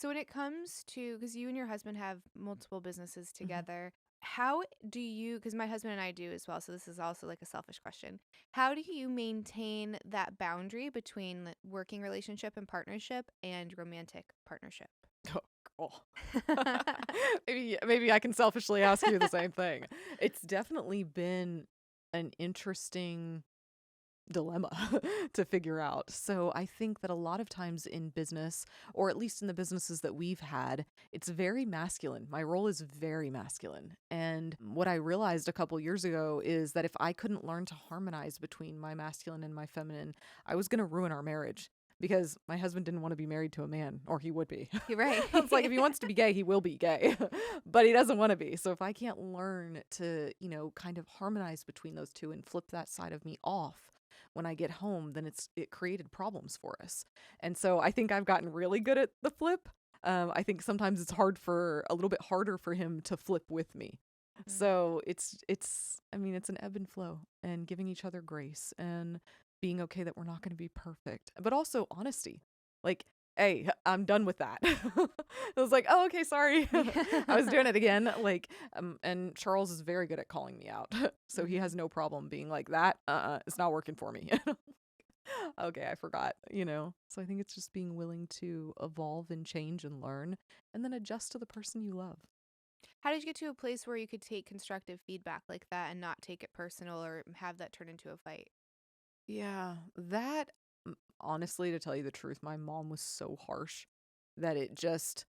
So when it comes to, because you and your husband have multiple businesses Mhm. together, how do you, because my husband and I do as well, so this is also like a selfish question. How do you maintain that boundary between working relationship and partnership and romantic partnership? Oh, cool. Maybe I can selfishly ask you the same thing. It's definitely been an interesting dilemma to figure out. So I think that a lot of times in business, or at least in the businesses that we've had, it's very masculine. My role is very masculine. And what I realized a couple years ago is that if I couldn't learn to harmonize between my masculine and my feminine, I was going to ruin our marriage. Because my husband didn't want to be married to a man, or he would be. You're right. It's like if he wants to be gay, he will be gay, but he doesn't want to be. So if I can't learn to, kind of harmonize between those two and flip that side of me off, when I get home, then it created problems for us. And so I think I've gotten really good at the flip. I think sometimes it's a little bit harder for him to flip with me. Mm. So it's an ebb and flow and giving each other grace and being okay that we're not going to be perfect, but also honesty. Like, hey, I'm done with that. I was like, oh, okay, sorry. I was doing it again. And Charles is very good at calling me out. So he has Mhm. no problem being like that. It's not working for me. Okay, I forgot. So I think it's just being willing to evolve and change and learn and then adjust to the person you love. How did you get to a place where you could take constructive feedback like that and not take it personal or have that turn into a fight? Yeah, honestly, to tell you the truth, my mom was so harsh that it just,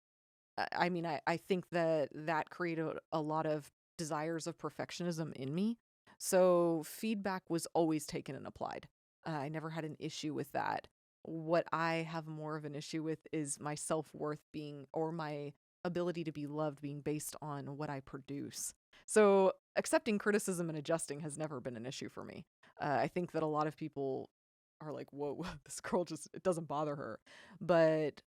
I think that created a lot of desires of perfectionism in me. So feedback was always taken and applied. I never had an issue with that. What I have more of an issue with is my self-worth being, or my ability to be loved being based on what I produce. So accepting criticism and adjusting has never been an issue for me. I think that a lot of people are like, whoa, this girl just, it doesn't bother her. But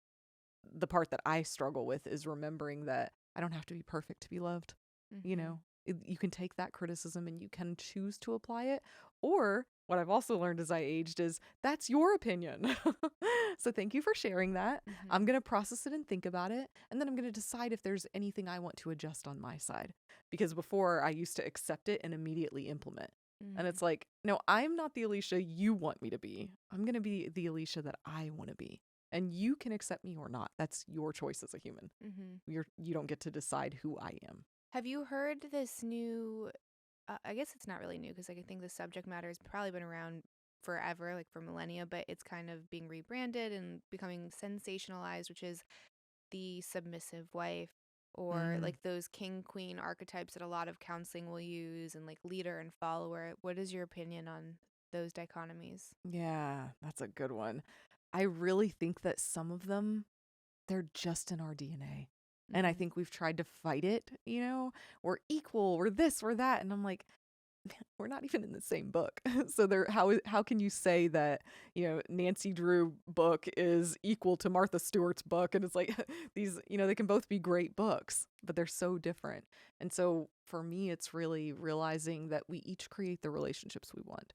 the part that I struggle with is remembering that I don't have to be perfect to be loved. You Mhm. know, you can take that criticism and you can choose to apply it. Or what I've also learned as I aged is that's your opinion. So thank you for sharing that. I'm Mhm. going to process it and think about it. And then I'm going to decide if there's anything I want to adjust on my side. Because before I used to accept it and immediately implement. And Mhm. it's like, no, I'm not the Alicia you want me to be. I'm going to be the Alicia that I want to be. And you can accept me or not. That's your choice as a human. Mhm. You don't get to decide who I am. Have you heard this new? I guess it's not really new because like, I think the subject matter has probably been around forever, like for millennia, but it's kind of being rebranded and becoming sensationalized, which is the submissive wife or Mm, like those king queen archetypes that a lot of counseling will use and like leader and follower. What is your opinion on those dichotomies? yeah, that's a good one. I really think that some of them, they're just in our DNA. And I Mhm. think we've tried to fight it. We're equal, we're this, we're that. And I'm like, we're not even in the same book. So how can you say that, Nancy Drew book is equal to Martha Stewart's book? And it's like they can both be great books, but they're so different. And so for me, it's really realizing that we each create the relationships we want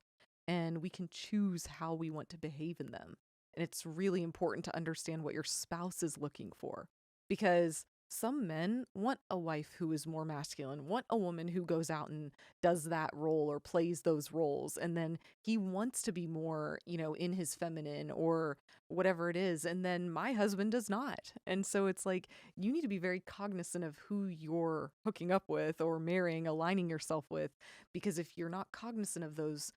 and we can choose how we want to behave in them. And it's really important to understand what your spouse is looking for because some men want a wife who is more masculine, want a woman who goes out and does that role or plays those roles. And then he wants to be more, in his feminine or whatever it is. And then my husband does not. And so it's like you need to be very cognizant of who you're hooking up with or marrying, aligning yourself with. Because if you're not cognizant of those,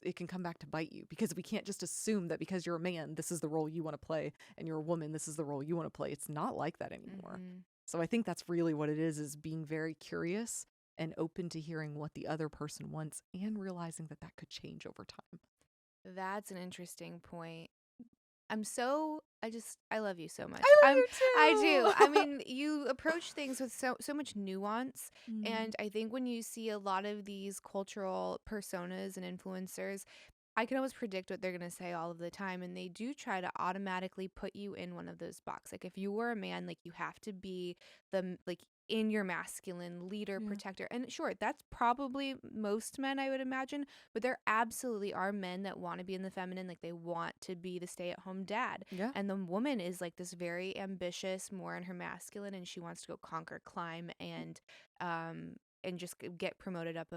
it can come back to bite you because we can't just assume that because you're a man, this is the role you want to play, and you're a woman, this is the role you want to play. It's not like that anymore. Mhm. So I think that's really what it is being very curious and open to hearing what the other person wants and realizing that that could change over time. That's an interesting point. I love you so much. I I do. love I you too. mean, you approach things with so much nuance, Mm. and I think when you see a lot of these cultural personas and influencers, I can almost predict what they're going to say all of the time. And they do try to automatically put you in one of those boxes. Like if you were a man, like you have to be like in your masculine leader, Yeah. protector. And sure, that's probably most men, I would imagine. But there absolutely are men that want to be in the feminine. Like they want to be the stay at home dad. Yeah. And the woman is like this very ambitious, more in her masculine, and she wants to go conquer, climb, um, and just get promoted up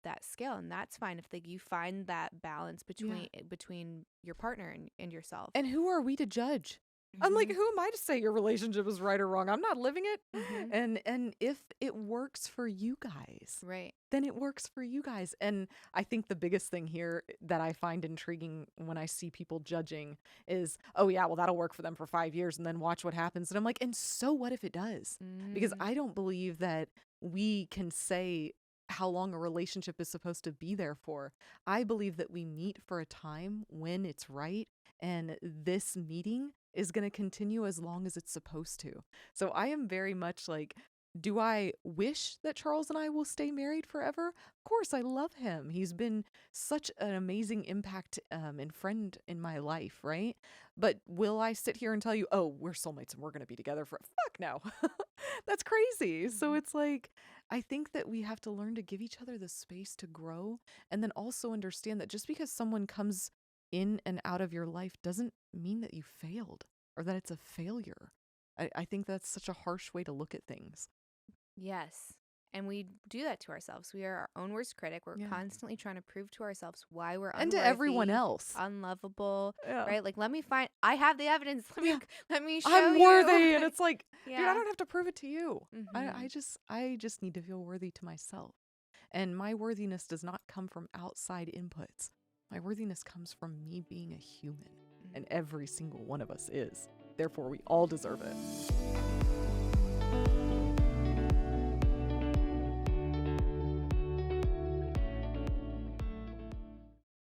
that scale, and that's fine if like you find that balance Yeah. between your partner and yourself. And who are we to judge? I'm like, Mhm. who am I to say your relationship is right or wrong? I'm not living it. Mhm. And if it works for you guys, Right. then it works for you guys. And I think the biggest thing here that I find intriguing when I see people judging is, oh yeah, well that'll work for them for 5 years and then watch what happens. And I'm like, and so what if it does? Because Mm. I don't believe that we can say how long a relationship is supposed to be there for. I believe that we meet for a time when it's right, and this meeting is going to continue as long as it's supposed to. So I am very much like, do I wish that Charles and I will stay married forever? Of course, I love him. He's been such an amazing impact and friend in my life, right? But will I sit here and tell you, oh, we're soulmates and we're going to be together for fuck no? That's crazy. So Mhm. it's like, I think that we have to learn to give each other the space to grow, and then also understand that just because someone comes in and out of your life doesn't mean that you failed or that it's a failure. I think that's such a harsh way to look at things. Yes. And we do that to ourselves. We are our own worst critic. We're Yeah. constantly trying to prove to ourselves why we're And to everyone unworthy, else. unlovable, Yeah. right? Like I have the evidence. Yeah. Let me show I'm you. worthy. And it's like, dude, I Yeah. don't have to prove it to you. Mhm. I just need to feel worthy to myself. And my worthiness does not come from outside inputs. My worthiness comes from me being a human. And every single one of us is. Therefore, we all deserve it.